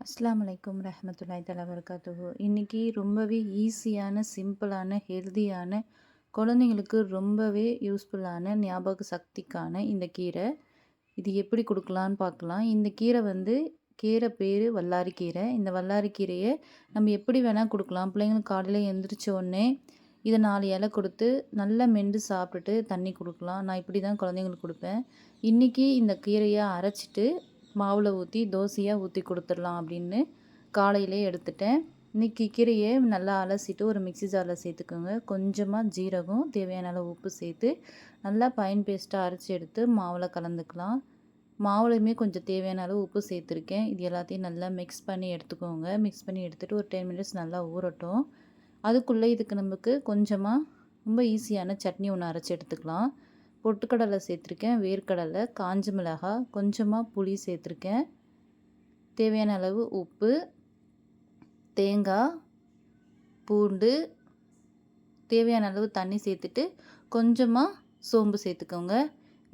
அஸ்ஸலாமு அலைக்கும் ரஹ்மத்துல்லாஹி தஆலா வபரகாத்துஹு. இன்றைக்கி ரொம்பவே ஈஸியான, சிம்பிளான, ஹெல்தியான, குழந்தைங்களுக்கு ரொம்பவே யூஸ்ஃபுல்லான, ஞாபக சக்திக்கான இந்த கீரை. இது எப்படி கொடுக்கலான்னு பார்க்கலாம். இந்த கீரை கீரை பேர் வல்லாரி கீரை. இந்த வல்லாரி கீரையை நம்ம எப்படி வேணால் கொடுக்கலாம். பிள்ளைங்களுக்கு காலையில் எழுந்திரிச்ச உடனே இதை 4 இலை கொடுத்து நல்லா மென்று சாப்பிட்டுட்டு தண்ணி கொடுக்கலாம். நான் இப்படி தான் குழந்தைங்களுக்கு கொடுப்பேன். இன்றைக்கி இந்த கீரையை அரைச்சிட்டு மாவில் ஊற்றி தோசையாக ஊற்றி கொடுத்துடலாம் அப்படின்னு காலையிலே எடுத்துட்டேன். இன்றைக்கி கீரையை நல்லா அலசிட்டு ஒரு மிக்ஸி ஜாரில் சேர்த்துக்கோங்க. கொஞ்சமாக ஜீரகம், தேவையான அளவு உப்பு சேர்த்து நல்லா ஃபைன் பேஸ்ட்டாக அரைச்சி எடுத்து மாவில் கலந்துக்கலாம். மாவுலையுமே கொஞ்சம் தேவையான அளவு உப்பு சேர்த்துருக்கேன். இது எல்லாத்தையும் நல்லா மிக்ஸ் பண்ணி எடுத்துக்கோங்க. மிக்ஸ் பண்ணி எடுத்துகிட்டு ஒரு 10 மினிட்ஸ் நல்லா ஊறட்டும். அதுக்குள்ளே இதுக்கு நமக்கு கொஞ்சமாக ரொம்ப ஈஸியான சட்னி ஒன்று அரைச்சி எடுத்துக்கலாம். பொட்டுக்கடலை சேர்த்துருக்கேன், வேர்க்கடலை, காஞ்ச மிளகாய், கொஞ்சமாக புளி சேர்த்துருக்கேன், தேவையான அளவு உப்பு, தேங்காய், பூண்டு, தேவையான அளவு தண்ணி சேர்த்துட்டு கொஞ்சமாக சோம்பு சேர்த்துக்கோங்க.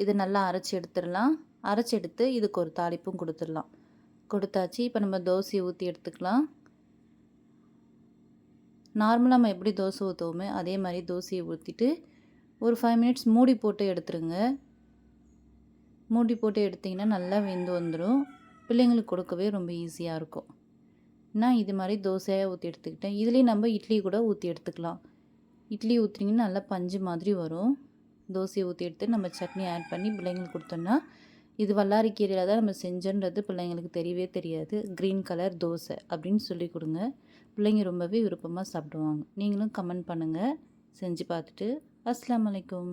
இதை நல்லா அரைச்சி எடுத்துடலாம். அரைச்சி எடுத்து இதுக்கு ஒரு தாளிப்பும் கொடுத்துடலாம். கொடுத்தாச்சு. இப்போ நம்ம தோசையை ஊற்றி எடுத்துக்கலாம். நார்மலாக நம்ம எப்படி தோசை ஊற்றுவோமே அதே மாதிரி தோசையை ஊற்றிட்டு ஒரு 5 மினிட்ஸ் மூடி போட்டு எடுத்துருங்க. மூடி போட்டு எடுத்திங்கன்னா நல்லா வெந்து வந்துடும். பிள்ளைங்களுக்கு கொடுக்கவே ரொம்ப ஈஸியாக இருக்கும். நான் இது மாதிரி தோசையாக ஊற்றி எடுத்துக்கிட்டேன். இதுலேயும் நம்ம இட்லி கூட ஊற்றி எடுத்துக்கலாம். இட்லி ஊற்றினீங்கன்னா நல்லா பஞ்சு மாதிரி வரும். தோசையை ஊற்றி எடுத்து நம்ம சட்னி ஆட் பண்ணி பிள்ளைங்களுக்கு கொடுத்தோன்னா, இது வல்லாரி கீரையில் தான் நம்ம செஞ்சோன்றது பிள்ளைங்களுக்கு தெரியவே தெரியாது. க்ரீன் கலர் தோசை அப்படின்னு சொல்லி கொடுங்க. பிள்ளைங்க ரொம்பவே விருப்பமாக சாப்பிடுவாங்க. நீங்களும் கமெண்ட் பண்ணுங்கள் செஞ்சு பார்த்துட்டு. அஸ்ஸலாமு அலைக்கும்.